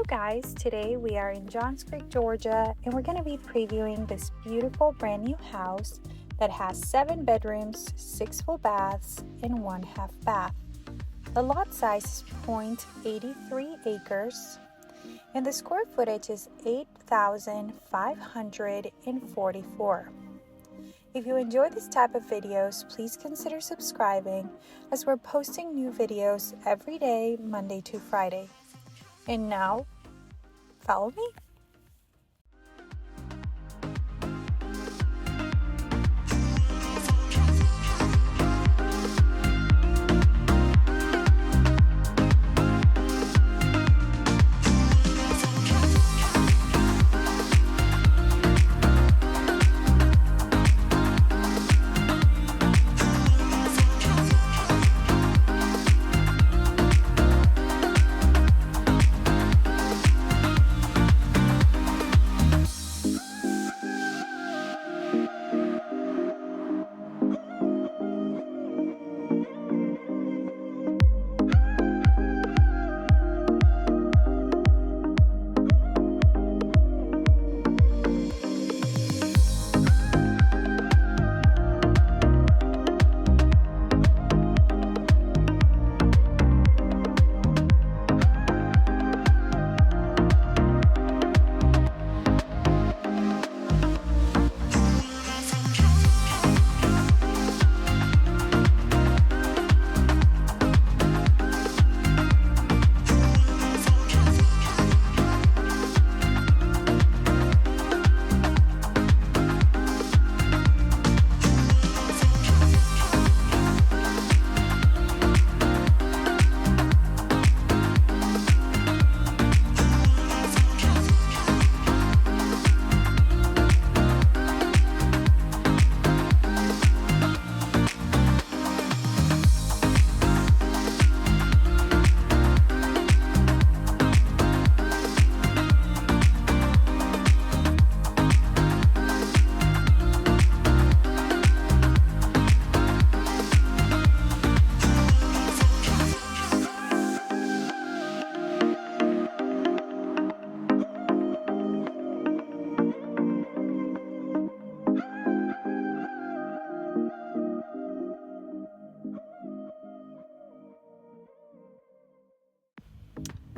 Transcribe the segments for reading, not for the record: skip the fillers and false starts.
Guys, today we are in Johns Creek, Georgia, and we're going to be previewing this beautiful brand new house that has 7 bedrooms, 6 full baths, and 1 half bath. The lot size is 0.83 acres, and the square footage is 8,544. If you enjoy this type of videos, please consider subscribing, as we're posting new videos every day, Monday to Friday. And now, follow me.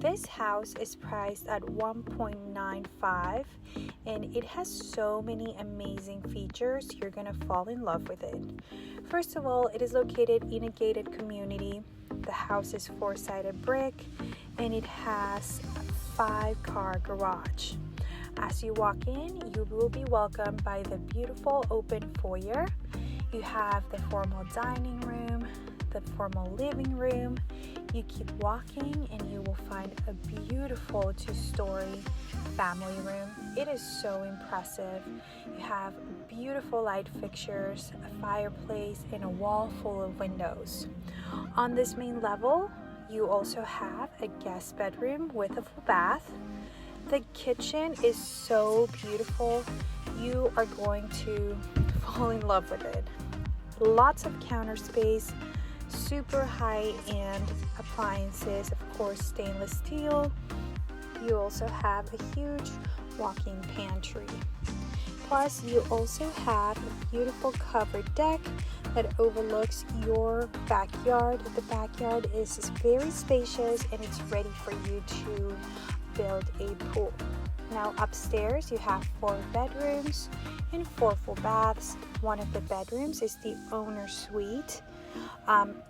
This house is priced at $1.95 and it has so many amazing features. You're gonna fall in love with it. First of all, it is located in a gated community. The house is 4-sided brick and it has a 5-car garage. As you walk in, you will be welcomed by the beautiful open foyer. You have the formal dining room, the formal living room. You keep walking and you will find a beautiful 2-story family room. It is so impressive. You have beautiful light fixtures, a fireplace, and a wall full of windows. On this main level, you also have a guest bedroom with a full bath. The kitchen is so beautiful. You are going to fall in love with it. Lots of counter space, super high-end appliances, of course stainless steel. You also have a huge walk-in pantry. Plus you also have a beautiful covered deck that overlooks your backyard. The backyard is very spacious and it's ready for you to build a pool. Now upstairs you have 4 bedrooms and 4 full baths. One of the bedrooms is the owner's suite.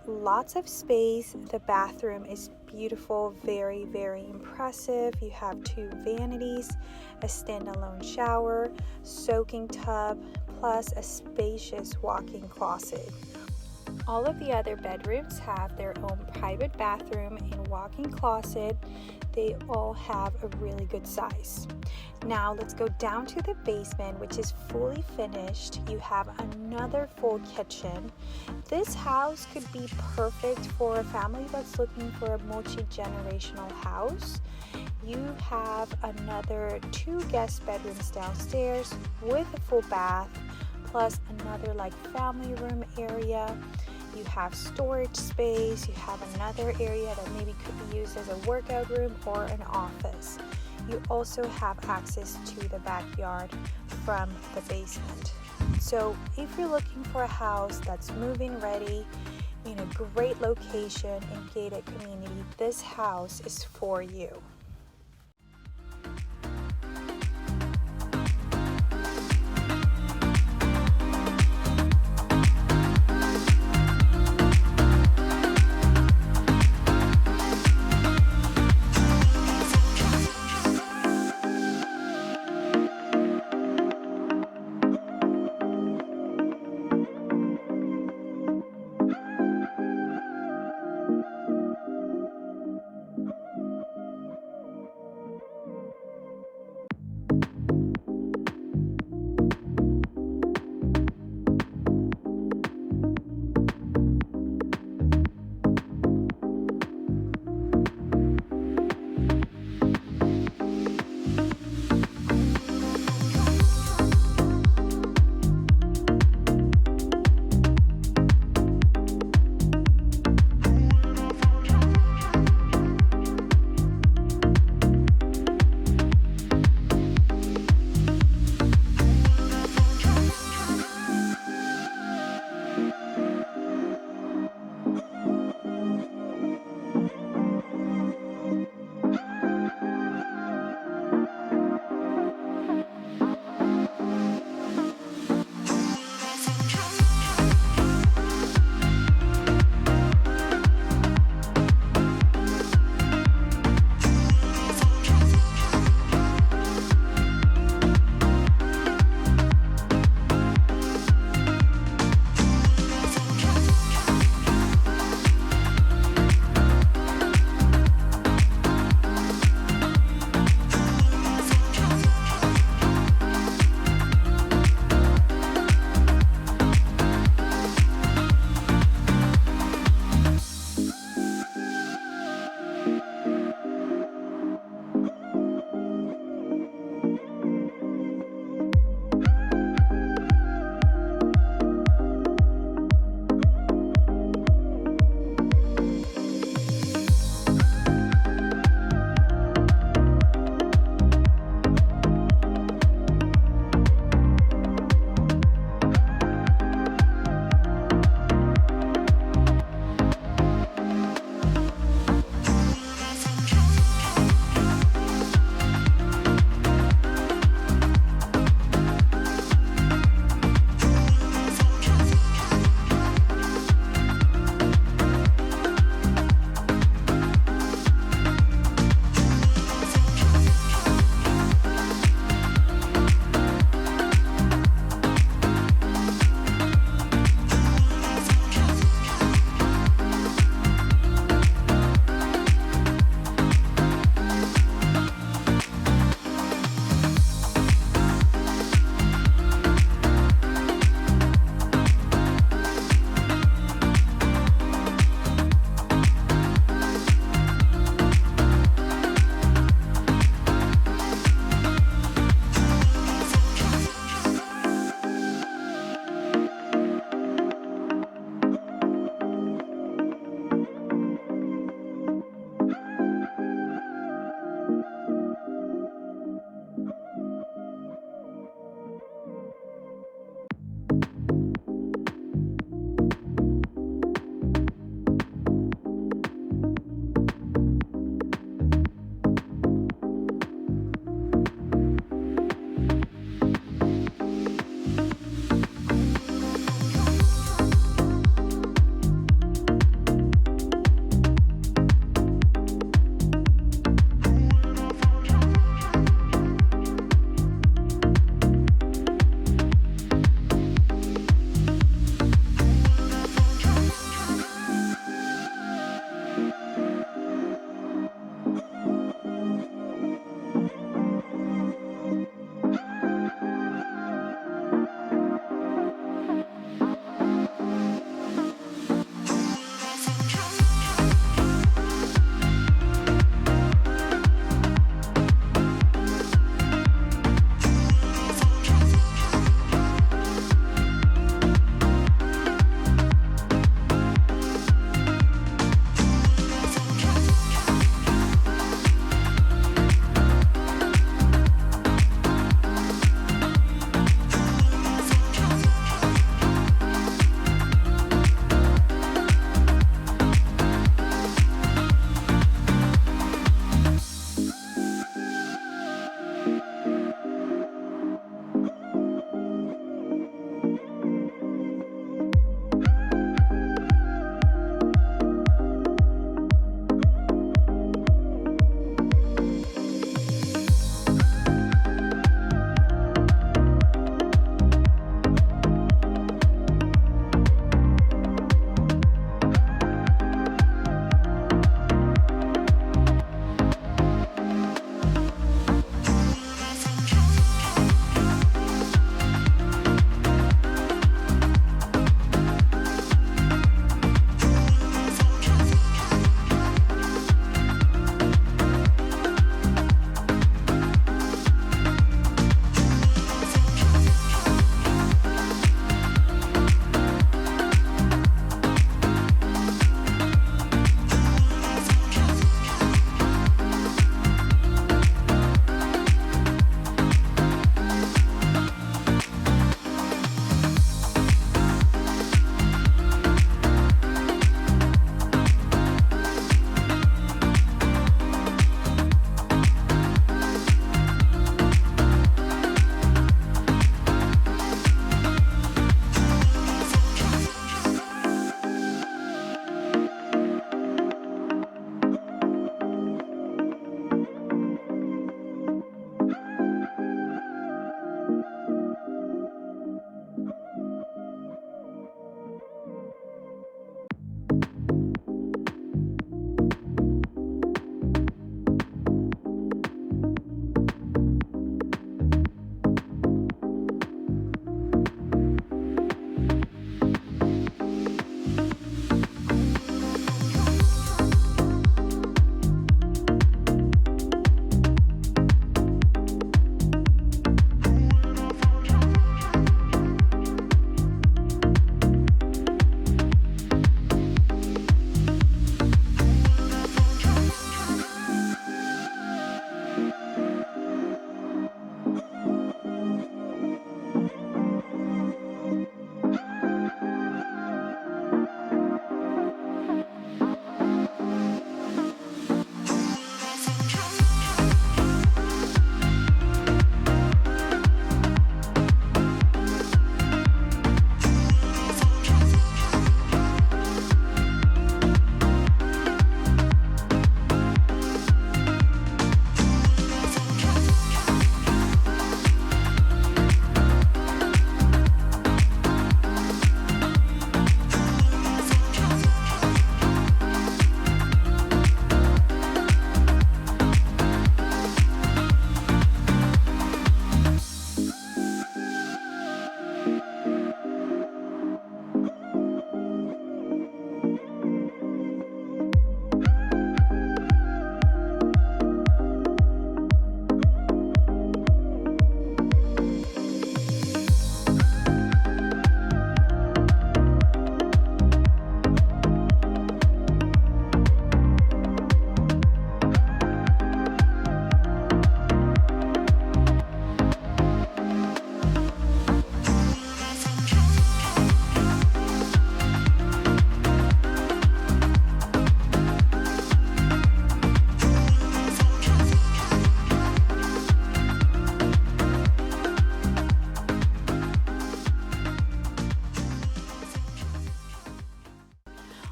Lots of space. The bathroom is beautiful, very impressive. You have 2 vanities, a standalone shower, soaking tub, plus a spacious walk-in closet. All of the other bedrooms have their own private bathroom and walk-in closet. They all have a really good size. Now let's go down to the basement, which is fully finished. You have another full kitchen. This house could be perfect for a family that's looking for a multi-generational house. You have another 2 guest bedrooms downstairs with a full bath, plus another family room area. You have storage space, you have another area that maybe could be used as a workout room or an office. You also have access to the backyard from the basement. So if you're looking for a house that's move-in ready, in a great location and gated community, this house is for you.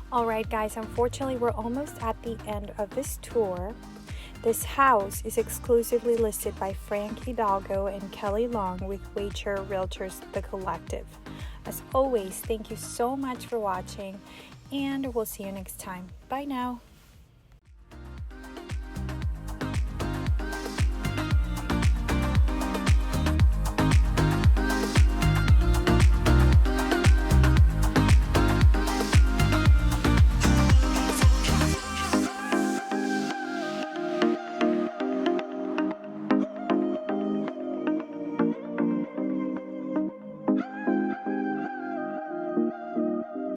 Alright guys, unfortunately we're almost at the end of this tour. This house is exclusively listed by Frank Hidalgo and Kelly Long with Weichert Realtors, the collective. As always, thank you so much for watching, and we'll see you next time. Bye now.